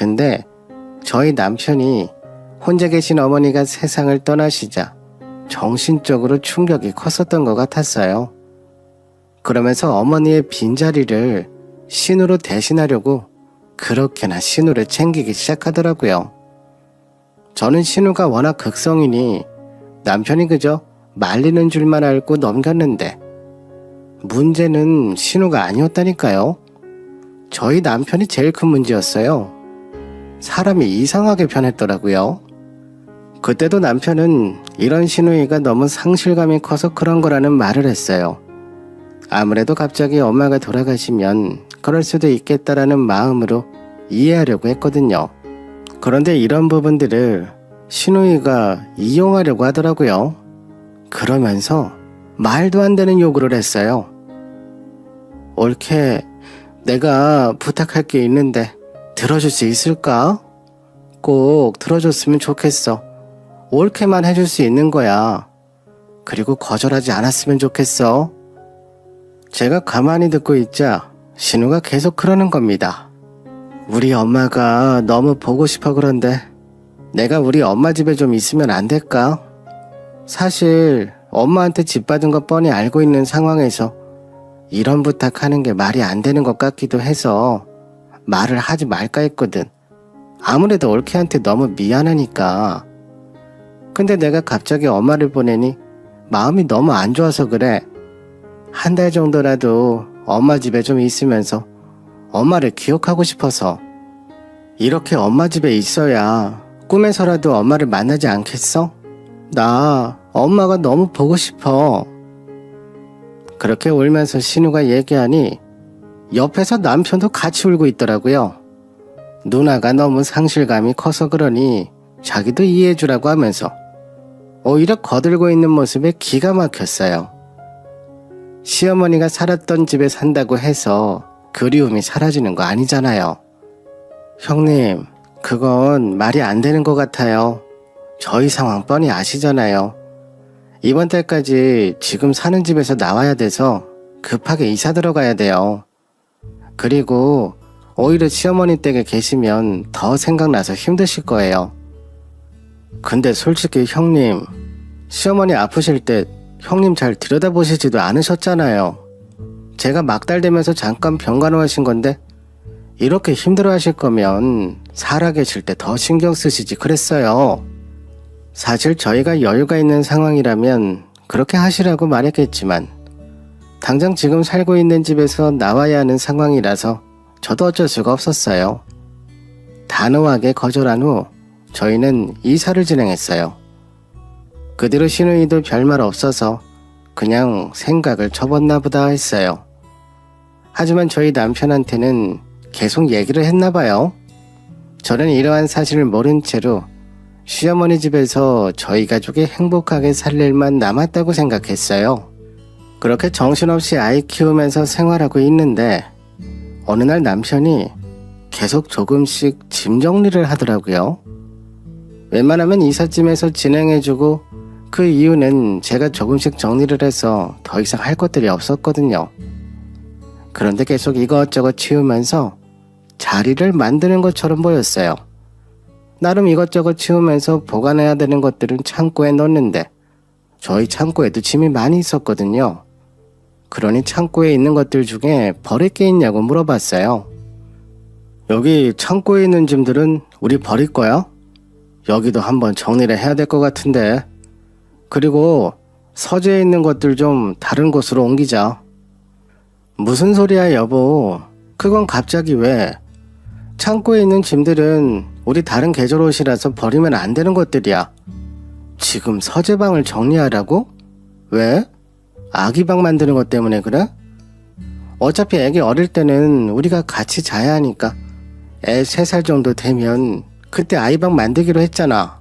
근데 저희 남편이 혼자 계신 어머니가 세상을 떠나시자 정신적으로 충격이 컸었던 것 같았어요. 그러면서 어머니의 빈자리를 신우로 대신하려고 그렇게나 신우를 챙기기 시작하더라고요. 저는 신우가 워낙 극성이니 남편이 그저 말리는 줄만 알고 넘겼는데 문제는 신우가 아니었다니까요. 저희 남편이 제일 큰 문제였어요. 사람이 이상하게 변했더라고요. 그때도 남편은 이런 신우이가 너무 상실감이 커서 그런 거라는 말을 했어요. 아무래도 갑자기 엄마가 돌아가시면 그럴 수도 있겠다라는 마음으로 이해하려고 했거든요. 그런데 이런 부분들을 신우이가 이용하려고 하더라고요. 그러면서 말도 안 되는 요구를 했어요. 올케, 내가 부탁할 게 있는데 들어줄 수 있을까? 꼭 들어줬으면 좋겠어. 올케만 해줄 수 있는 거야. 그리고 거절하지 않았으면 좋겠어. 제가 가만히 듣고 있자 신우가 계속 그러는 겁니다. 우리 엄마가 너무 보고 싶어 그런데 내가 우리 엄마 집에 좀 있으면 안 될까? 사실 엄마한테 집 받은 거 뻔히 알고 있는 상황에서 이런 부탁하는 게 말이 안 되는 것 같기도 해서 말을 하지 말까 했거든. 아무래도 올케한테 너무 미안하니까. 근데 내가 갑자기 엄마를 보내니 마음이 너무 안 좋아서 그래. 한 달 정도라도 엄마 집에 좀 있으면서 엄마를 기억하고 싶어서. 이렇게 엄마 집에 있어야 꿈에서라도 엄마를 만나지 않겠어? 나 엄마가 너무 보고 싶어. 그렇게 울면서 신우가 얘기하니 옆에서 남편도 같이 울고 있더라고요. 누나가 너무 상실감이 커서 그러니 자기도 이해해주라고 하면서 오히려 거들고 있는 모습에 기가 막혔어요. 시어머니가 살았던 집에 산다고 해서 그리움이 사라지는 거 아니잖아요. 형님, 그건 말이 안 되는 것 같아요. 저희 상황 뻔히 아시잖아요. 이번 달까지 지금 사는 집에서 나와야 돼서 급하게 이사 들어가야 돼요. 그리고 오히려 시어머니 댁에 계시면 더 생각나서 힘드실 거예요. 근데 솔직히 형님, 시어머니 아프실 때 형님 잘 들여다보시지도 않으셨잖아요. 제가 막달되면서 잠깐 병간호하신 건데 이렇게 힘들어하실 거면 살아계실 때 더 신경 쓰시지 그랬어요. 사실 저희가 여유가 있는 상황이라면 그렇게 하시라고 말했겠지만 당장 지금 살고 있는 집에서 나와야 하는 상황이라서 저도 어쩔 수가 없었어요. 단호하게 거절한 후 저희는 이사를 진행했어요. 그 뒤로 신우이도 별말 없어서 그냥 생각을 접었나 보다 했어요. 하지만 저희 남편한테는 계속 얘기를 했나 봐요. 저는 이러한 사실을 모른 채로 시어머니 집에서 저희 가족이 행복하게 살 일만 남았다고 생각했어요. 그렇게 정신없이 아이 키우면서 생활하고 있는데 어느 날 남편이 계속 조금씩 짐 정리를 하더라고요. 웬만하면 이삿짐에서 진행해주고 그 이유는 제가 조금씩 정리를 해서 더 이상 할 것들이 없었거든요. 그런데 계속 이것저것 치우면서 자리를 만드는 것처럼 보였어요. 나름 이것저것 치우면서 보관해야 되는 것들은 창고에 넣는데 저희 창고에도 짐이 많이 있었거든요. 그러니 창고에 있는 것들 중에 버릴 게 있냐고 물어봤어요. 여기 창고에 있는 짐들은 우리 버릴 거야? 여기도 한번 정리를 해야 될 것 같은데. 그리고 서재에 있는 것들 좀 다른 곳으로 옮기자. 무슨 소리야 여보. 그건 갑자기 왜? 창고에 있는 짐들은 우리 다른 계절 옷이라서 버리면 안 되는 것들이야. 지금 서재방을 정리하라고? 왜? 아기방 만드는 것 때문에 그래? 어차피 애기 어릴 때는 우리가 같이 자야 하니까 애 3살 정도 되면 그때 아이방 만들기로 했잖아.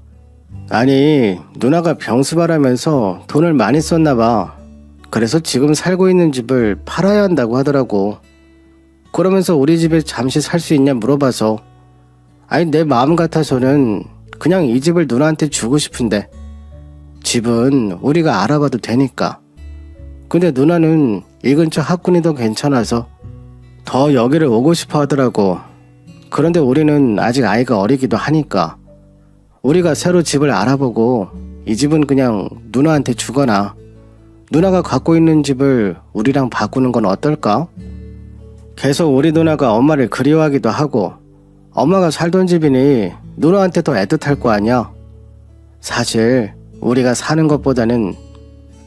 아니, 누나가 병수발하면서 돈을 많이 썼나 봐. 그래서 지금 살고 있는 집을 팔아야 한다고 하더라고. 그러면서 우리 집에 잠시 살 수 있냐 물어봐서 아니 내 마음 같아서는 그냥 이 집을 누나한테 주고 싶은데 집은 우리가 알아봐도 되니까. 근데 누나는 이 근처 학군이 더 괜찮아서 더 여기를 오고 싶어 하더라고. 그런데 우리는 아직 아이가 어리기도 하니까 우리가 새로 집을 알아보고 이 집은 그냥 누나한테 주거나 누나가 갖고 있는 집을 우리랑 바꾸는 건 어떨까? 계속 우리 누나가 엄마를 그리워하기도 하고 엄마가 살던 집이니 누나한테 더 애틋할 거 아니야. 사실 우리가 사는 것보다는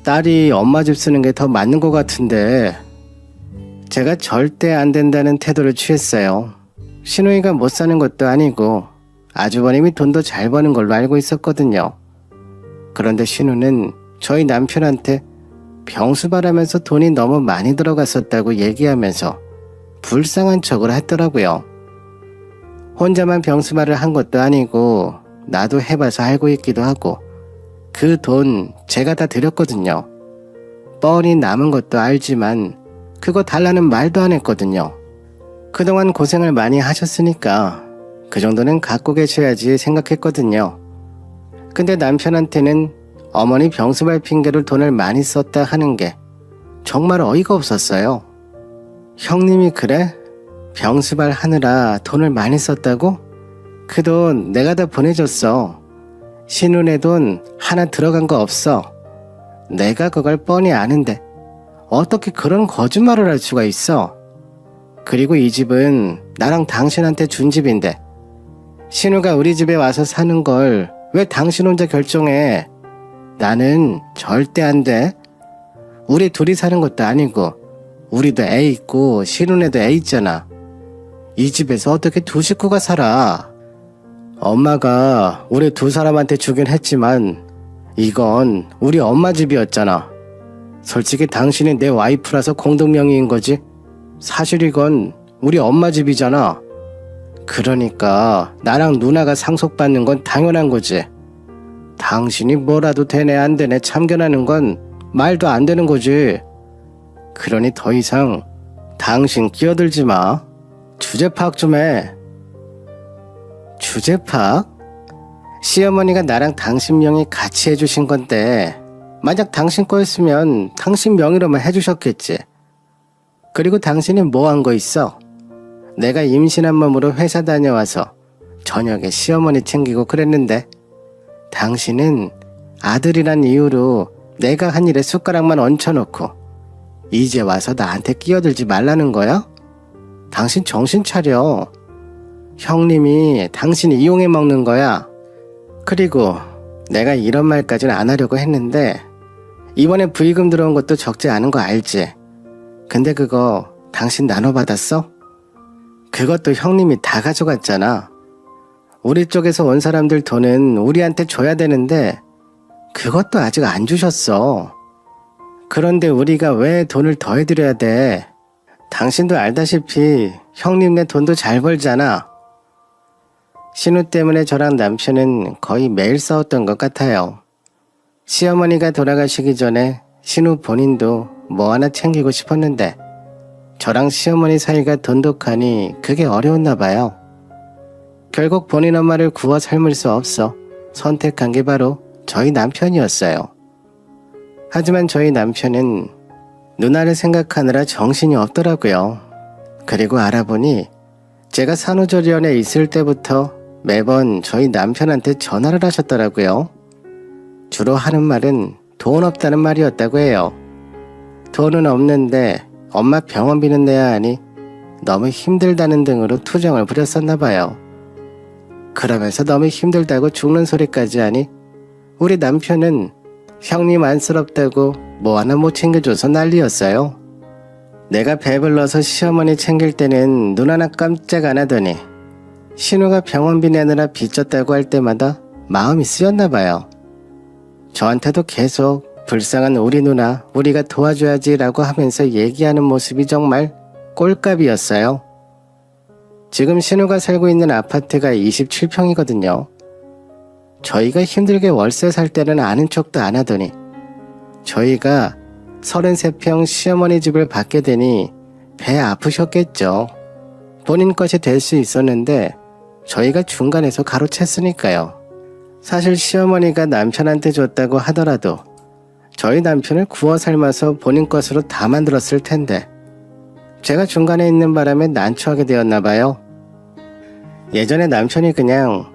딸이 엄마 집 쓰는 게 더 맞는 것 같은데 제가 절대 안 된다는 태도를 취했어요. 신우이가 못 사는 것도 아니고 아주버님이 돈도 잘 버는 걸로 알고 있었거든요. 그런데 신우는 저희 남편한테 병수발하면서 돈이 너무 많이 들어갔었다고 얘기하면서 불쌍한 척을 했더라고요. 혼자만 병수발을 한 것도 아니고 나도 해봐서 알고 있기도 하고 그 돈 제가 다 드렸거든요. 뻔히 남은 것도 알지만 그거 달라는 말도 안 했거든요. 그동안 고생을 많이 하셨으니까 그 정도는 갖고 계셔야지 생각했거든요. 근데 남편한테는 어머니 병수발 핑계로 돈을 많이 썼다 하는 게 정말 어이가 없었어요. 형님이 그래? 병수발 하느라 돈을 많이 썼다고? 그 돈 내가 다 보내줬어. 신우네 돈 하나 들어간 거 없어. 내가 그걸 뻔히 아는데 어떻게 그런 거짓말을 할 수가 있어? 그리고 이 집은 나랑 당신한테 준 집인데 신우가 우리 집에 와서 사는 걸 왜 당신 혼자 결정해? 나는 절대 안 돼. 우리 둘이 사는 것도 아니고 우리도 애 있고 신우네도 애 있잖아. 이 집에서 어떻게 두 식구가 살아? 엄마가 우리 두 사람한테 주긴 했지만 이건 우리 엄마 집이었잖아. 솔직히 당신이 내 와이프라서 공동명의인 거지. 사실 이건 우리 엄마 집이잖아. 그러니까 나랑 누나가 상속받는 건 당연한 거지. 당신이 뭐라도 되네 안 되네 참견하는 건 말도 안 되는 거지. 그러니 더 이상 당신 끼어들지 마. 주제 파악 좀 해. 주제 파악? 시어머니가 나랑 당신 명의 같이 해주신 건데 만약 당신 거였으면 당신 명의로만 해주셨겠지. 그리고 당신이 뭐 한 거 있어? 내가 임신한 몸으로 회사 다녀와서 저녁에 시어머니 챙기고 그랬는데 당신은 아들이란 이유로 내가 한 일에 숟가락만 얹혀놓고 이제 와서 나한테 끼어들지 말라는 거야? 당신 정신 차려. 형님이 당신 이용해 먹는 거야. 그리고 내가 이런 말까지는 안 하려고 했는데 이번에 부의금 들어온 것도 적지 않은 거 알지? 근데 그거 당신 나눠받았어? 그것도 형님이 다 가져갔잖아. 우리 쪽에서 온 사람들 돈은 우리한테 줘야 되는데 그것도 아직 안 주셨어. 그런데 우리가 왜 돈을 더 해드려야 돼? 당신도 알다시피 형님네 돈도 잘 벌잖아. 신우 때문에 저랑 남편은 거의 매일 싸웠던 것 같아요. 시어머니가 돌아가시기 전에 신우 본인도 뭐 하나 챙기고 싶었는데 저랑 시어머니 사이가 돈독하니 그게 어려웠나 봐요. 결국 본인 엄마를 구워 삶을 수 없어 선택한 게 바로 저희 남편이었어요. 하지만 저희 남편은 누나를 생각하느라 정신이 없더라고요. 그리고 알아보니 제가 산후조리원에 있을 때부터 매번 저희 남편한테 전화를 하셨더라고요. 주로 하는 말은 돈 없다는 말이었다고 해요. 돈은 없는데 엄마 병원비는 내야 하니 너무 힘들다는 등으로 투정을 부렸었나 봐요. 그러면서 너무 힘들다고 죽는 소리까지 하니 우리 남편은 형님 안쓰럽다고 뭐 하나 못 챙겨줘서 난리였어요. 내가 배불러서 시어머니 챙길 때는 눈 하나 깜짝 안 하더니 신우가 병원비 내느라 빚졌다고 할 때마다 마음이 쓰였나 봐요. 저한테도 계속 불쌍한 우리 누나 우리가 도와줘야지 라고 하면서 얘기하는 모습이 정말 꼴값이었어요. 지금 신우가 살고 있는 아파트가 27평이거든요. 저희가 힘들게 월세 살 때는 아는 척도 안 하더니 저희가 33평 시어머니 집을 받게 되니 배 아프셨겠죠. 본인 것이 될 수 있었는데 저희가 중간에서 가로챘으니까요. 사실 시어머니가 남편한테 줬다고 하더라도 저희 남편을 구워 삶아서 본인 것으로 다 만들었을 텐데 제가 중간에 있는 바람에 난처하게 되었나 봐요. 예전에 남편이 그냥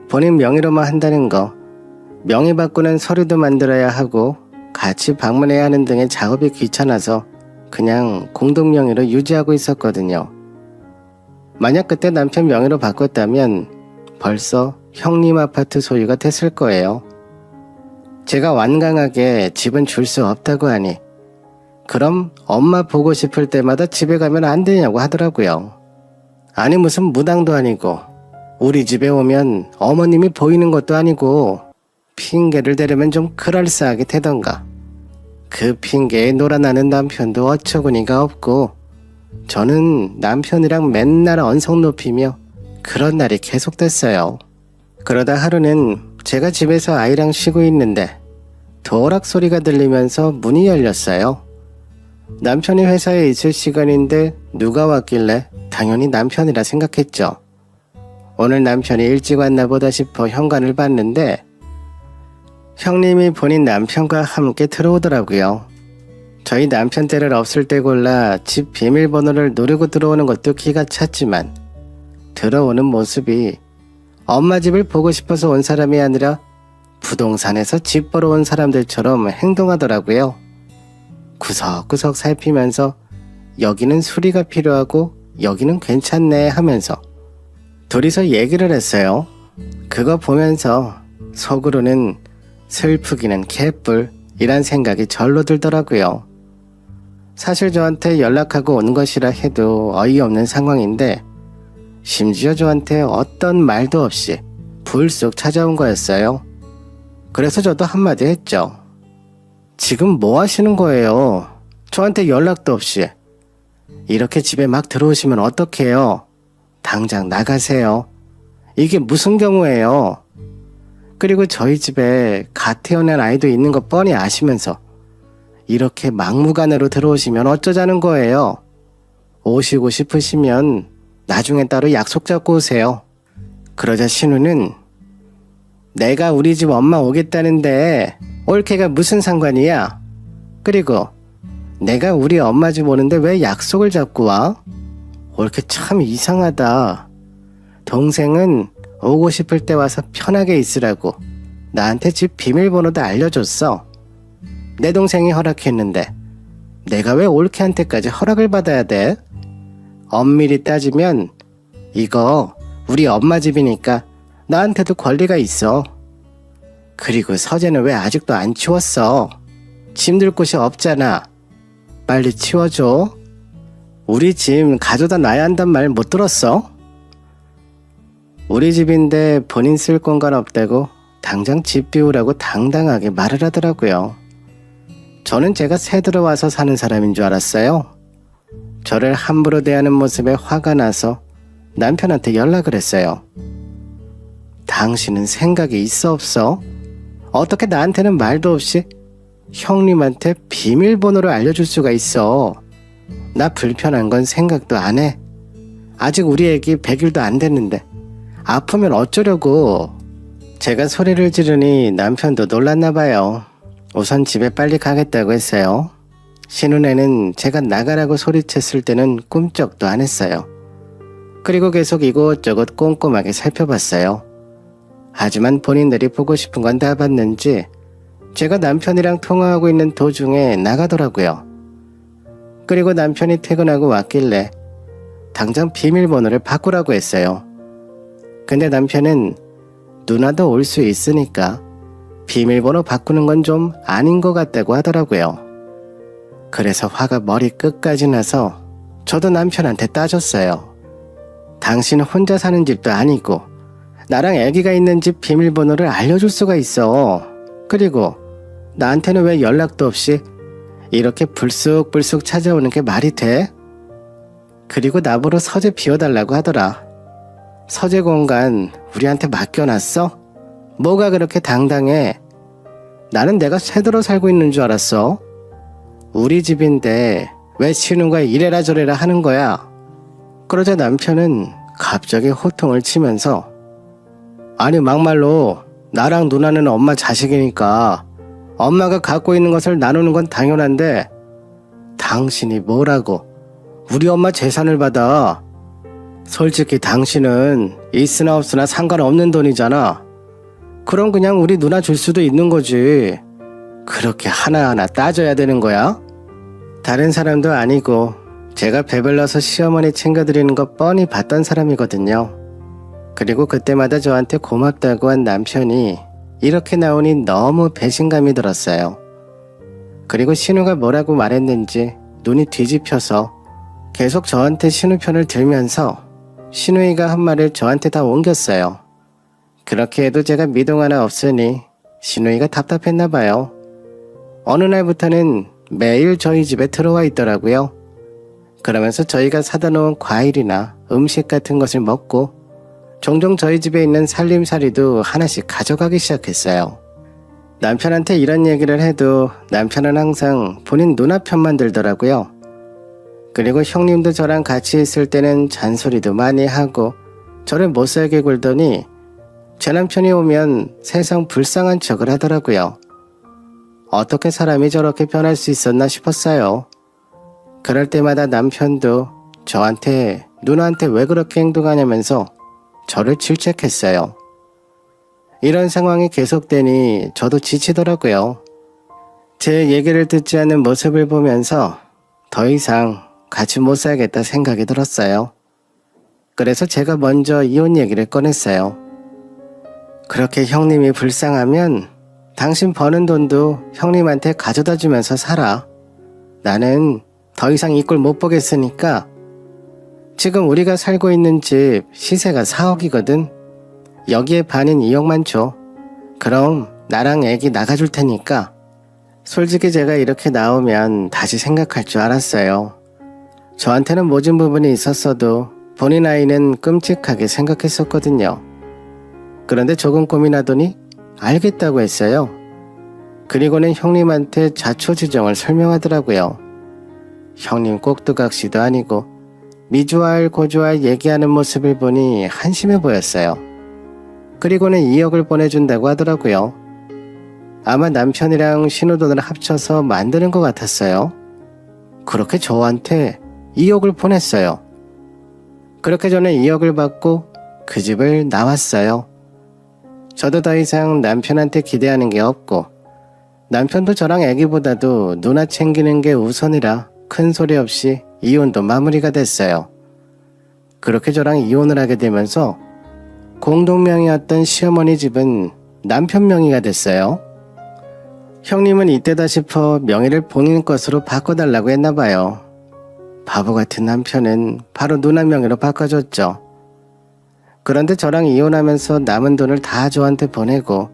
본인 명의로만 한다는 거, 명의 바꾸는 서류도 만들어야 하고 같이 방문해야 하는 등의 작업이 귀찮아서 그냥 공동 명의로 유지하고 있었거든요. 만약 그때 남편 명의로 바꿨다면 벌써 형님 아파트 소유가 됐을 거예요. 제가 완강하게 집은 줄 수 없다고 하니 그럼 엄마 보고 싶을 때마다 집에 가면 안 되냐고 하더라고요. 아니 무슨 무당도 아니고 우리 집에 오면 어머님이 보이는 것도 아니고 핑계를 대려면 좀 그럴싸하게 대던가. 그 핑계에 놀아나는 남편도 어처구니가 없고 저는 남편이랑 맨날 언성 높이며 그런 날이 계속됐어요. 그러다 하루는 제가 집에서 아이랑 쉬고 있는데 도락 소리가 들리면서 문이 열렸어요. 남편이 회사에 있을 시간인데 누가 왔길래 당연히 남편이라 생각했죠. 오늘 남편이 일찍 왔나 보다 싶어 현관을 봤는데 형님이 본인 남편과 함께 들어오더라고요. 저희 남편 떼를 없을 때 골라 집 비밀번호를 누르고 들어오는 것도 기가 찼지만 들어오는 모습이 엄마 집을 보고 싶어서 온 사람이 아니라 부동산에서 집 보러 온 사람들처럼 행동하더라고요. 구석구석 살피면서 여기는 수리가 필요하고 여기는 괜찮네 하면서 둘이서 얘기를 했어요. 그거 보면서 속으로는 슬프기는 개뿔이란 생각이 절로 들더라고요. 사실 저한테 연락하고 온 것이라 해도 어이없는 상황인데 심지어 저한테 어떤 말도 없이 불쑥 찾아온 거였어요. 그래서 저도 한마디 했죠. 지금 뭐 하시는 거예요? 저한테 연락도 없이. 이렇게 집에 막 들어오시면 어떡해요? 당장 나가세요. 이게 무슨 경우예요? 그리고 저희 집에 갓 태어난 아이도 있는 거 뻔히 아시면서 이렇게 막무가내로 들어오시면 어쩌자는 거예요? 오시고 싶으시면 나중에 따로 약속 잡고 오세요. 그러자 신우는 내가 우리 집 엄마 오겠다는데 올케가 무슨 상관이야? 그리고 내가 우리 엄마 집 오는데 왜 약속을 잡고 와? 올케 참 이상하다. 동생은 오고 싶을 때 와서 편하게 있으라고 나한테 집 비밀번호도 알려줬어. 내 동생이 허락했는데 내가 왜 올케한테까지 허락을 받아야 돼? 엄밀히 따지면 이거 우리 엄마 집이니까 나한테도 권리가 있어. 그리고 서재는 왜 아직도 안 치웠어? 짐들 곳이 없잖아. 빨리 치워줘. 우리 짐 가져다 놔야 한단 말 못 들었어? 우리 집인데 본인 쓸 공간 없다고 당장 집 비우라고 당당하게 말을 하더라고요. 저는 제가 새 들어와서 사는 사람인 줄 알았어요. 저를 함부로 대하는 모습에 화가 나서 남편한테 연락을 했어요. 당신은 생각이 있어 없어? 어떻게 나한테는 말도 없이 형님한테 비밀번호를 알려줄 수가 있어? 나 불편한 건 생각도 안 해. 아직 우리 애기 100일도 안 됐는데 아프면 어쩌려고. 제가 소리를 지르니 남편도 놀랐나 봐요. 우선 집에 빨리 가겠다고 했어요. 신혼에는 제가 나가라고 소리쳤을 때는 꿈쩍도 안 했어요. 그리고 계속 이곳저곳 꼼꼼하게 살펴봤어요. 하지만 본인들이 보고 싶은 건 다 봤는지 제가 남편이랑 통화하고 있는 도중에 나가더라고요. 그리고 남편이 퇴근하고 왔길래 당장 비밀번호를 바꾸라고 했어요. 근데 남편은 누나도 올 수 있으니까 비밀번호 바꾸는 건 좀 아닌 것 같다고 하더라고요. 그래서 화가 머리 끝까지 나서 저도 남편한테 따졌어요. 당신 혼자 사는 집도 아니고 나랑 아기가 있는 집 비밀번호를 알려줄 수가 있어. 그리고 나한테는 왜 연락도 없이 이렇게 불쑥불쑥 찾아오는 게 말이 돼? 그리고 나보러 서재 비워달라고 하더라. 서재 공간 우리한테 맡겨놨어? 뭐가 그렇게 당당해? 나는 내가 새들어 살고 있는 줄 알았어. 우리 집인데 왜 신우가 이래라 저래라 하는 거야? 그러자 남편은 갑자기 호통을 치면서 아니 막말로 나랑 누나는 엄마 자식이니까 엄마가 갖고 있는 것을 나누는 건 당연한데 당신이 뭐라고 우리 엄마 재산을 받아? 솔직히 당신은 있으나 없으나 상관없는 돈이잖아. 그럼 그냥 우리 누나 줄 수도 있는 거지. 그렇게 하나하나 따져야 되는 거야? 다른 사람도 아니고 제가 배불러서 시어머니 챙겨드리는 거 뻔히 봤던 사람이거든요. 그리고 그때마다 저한테 고맙다고 한 남편이 이렇게 나오니 너무 배신감이 들었어요. 그리고 신우가 뭐라고 말했는지 눈이 뒤집혀서 계속 저한테 신우 편을 들면서 신우이가 한 말을 저한테 다 옮겼어요. 그렇게 해도 제가 미동 하나 없으니 신우이가 답답했나 봐요. 어느 날부터는 매일 저희 집에 들어와 있더라고요. 그러면서 저희가 사다 놓은 과일이나 음식 같은 것을 먹고 종종 저희 집에 있는 살림살이도 하나씩 가져가기 시작했어요. 남편한테 이런 얘기를 해도 남편은 항상 본인 누나 편만 들더라고요. 그리고 형님도 저랑 같이 있을 때는 잔소리도 많이 하고 저를 못살게 굴더니 제 남편이 오면 세상 불쌍한 척을 하더라고요. 어떻게 사람이 저렇게 변할 수 있었나 싶었어요. 그럴 때마다 남편도 저한테 누나한테 왜 그렇게 행동하냐면서 저를 질책했어요. 이런 상황이 계속되니 저도 지치더라고요. 제 얘기를 듣지 않는 모습을 보면서 더 이상 같이 못 살겠다 생각이 들었어요. 그래서 제가 먼저 이혼 얘기를 꺼냈어요. 그렇게 형님이 불쌍하면 당신 버는 돈도 형님한테 가져다 주면서 살아. 나는 더 이상 이 꼴 못 보겠으니까. 지금 우리가 살고 있는 집 시세가 4억이거든. 여기에 반인 2억만 줘. 그럼 나랑 애기 나가줄 테니까. 솔직히 제가 이렇게 나오면 다시 생각할 줄 알았어요. 저한테는 모진 부분이 있었어도 본인 아이는 끔찍하게 생각했었거든요. 그런데 조금 고민하더니 알겠다고 했어요. 그리고는 형님한테 자초지종을 설명하더라고요. 형님 꼭두각시도 아니고 미주알 고주알 얘기하는 모습을 보니 한심해 보였어요. 그리고는 2억을 보내준다고 하더라고요. 아마 남편이랑 신우돈을 합쳐서 만드는 것 같았어요. 그렇게 저한테 2억을 보냈어요. 그렇게 저는 2억을 받고 그 집을 나왔어요. 저도 더 이상 남편한테 기대하는 게 없고 남편도 저랑 애기보다도 누나 챙기는 게 우선이라 큰 소리 없이 이혼도 마무리가 됐어요. 그렇게 저랑 이혼을 하게 되면서 공동명의였던 시어머니 집은 남편 명의가 됐어요. 형님은 이때다 싶어 명의를 본인 것으로 바꿔달라고 했나봐요. 바보 같은 남편은 바로 누나 명의로 바꿔줬죠. 그런데 저랑 이혼하면서 남은 돈을 다 저한테 보내고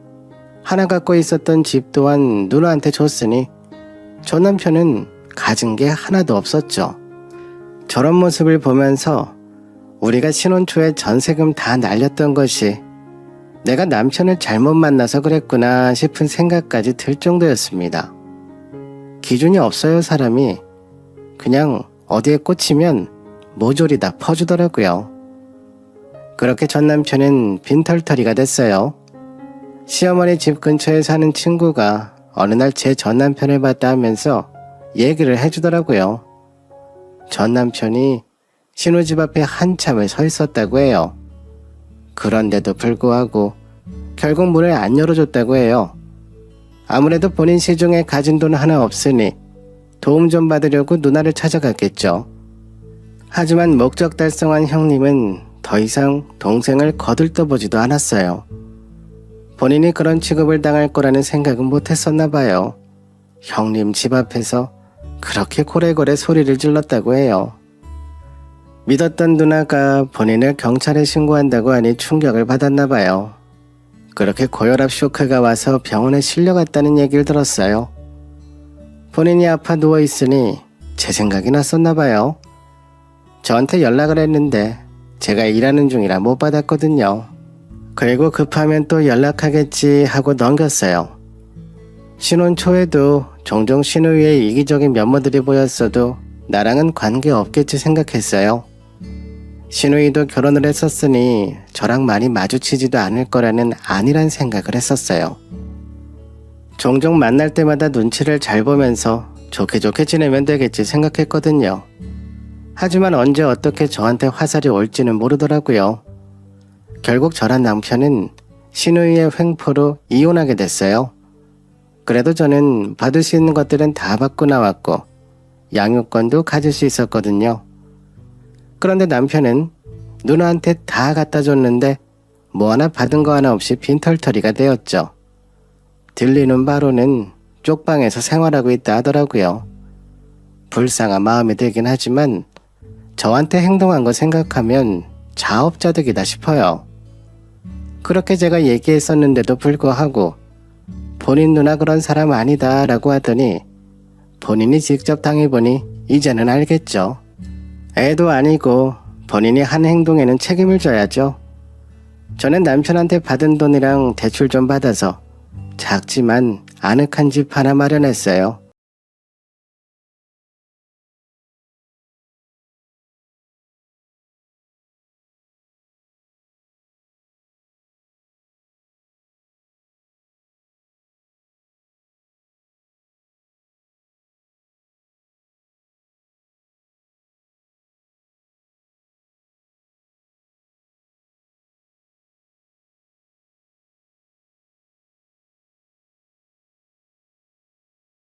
하나 갖고 있었던 집 또한 누나한테 줬으니 저 남편은 가진 게 하나도 없었죠. 저런 모습을 보면서 우리가 신혼 초에 전세금 다 날렸던 것이 내가 남편을 잘못 만나서 그랬구나 싶은 생각까지 들 정도였습니다. 기준이 없어요, 사람이. 그냥 어디에 꽂히면 모조리 다 퍼주더라고요. 그렇게 전 남편은 빈털터리가 됐어요. 시어머니 집 근처에 사는 친구가 어느 날 제 전 남편을 봤다 하면서 얘기를 해주더라고요. 전 남편이 신우 집 앞에 한참을 서 있었다고 해요. 그런데도 불구하고 결국 문을 안 열어줬다고 해요. 아무래도 본인 시중에 가진 돈 하나 없으니 도움 좀 받으려고 누나를 찾아갔겠죠. 하지만 목적 달성한 형님은 더 이상 동생을 거들떠보지도 않았어요. 본인이 그런 취급을 당할 거라는 생각은 못했었나 봐요. 형님 집 앞에서 그렇게 고래고래 소리를 질렀다고 해요. 믿었던 누나가 본인을 경찰에 신고한다고 하니 충격을 받았나 봐요. 그렇게 고혈압 쇼크가 와서 병원에 실려갔다는 얘기를 들었어요. 본인이 아파 누워있으니 제 생각이 났었나 봐요. 저한테 연락을 했는데 제가 일하는 중이라 못 받았거든요. 그리고 급하면 또 연락하겠지 하고 넘겼어요. 신혼 초에도 종종 신우이의 이기적인 면모들이 보였어도 나랑은 관계없겠지 생각했어요. 신우이도 결혼을 했었으니 저랑 많이 마주치지도 않을 거라는 안일한 생각을 했었어요. 종종 만날 때마다 눈치를 잘 보면서 좋게 지내면 되겠지 생각했거든요. 하지만 언제 어떻게 저한테 화살이 올지는 모르더라고요. 결국 저랑 남편은 신우이의 횡포로 이혼하게 됐어요. 그래도 저는 받을 수 있는 것들은 다 받고 나왔고 양육권도 가질 수 있었거든요. 그런데 남편은 누나한테 다 갖다 줬는데 뭐 하나 받은 거 하나 없이 빈털터리가 되었죠. 들리는 바로는 쪽방에서 생활하고 있다 하더라고요. 불쌍한 마음이 들긴 하지만 저한테 행동한 거 생각하면 자업자득이다 싶어요. 그렇게 제가 얘기했었는데도 불구하고 본인 누나 그런 사람 아니다 라고 하더니 본인이 직접 당해보니 이제는 알겠죠. 애도 아니고 본인이 한 행동에는 책임을 져야죠. 저는 남편한테 받은 돈이랑 대출 좀 받아서 작지만 아늑한 집 하나 마련했어요.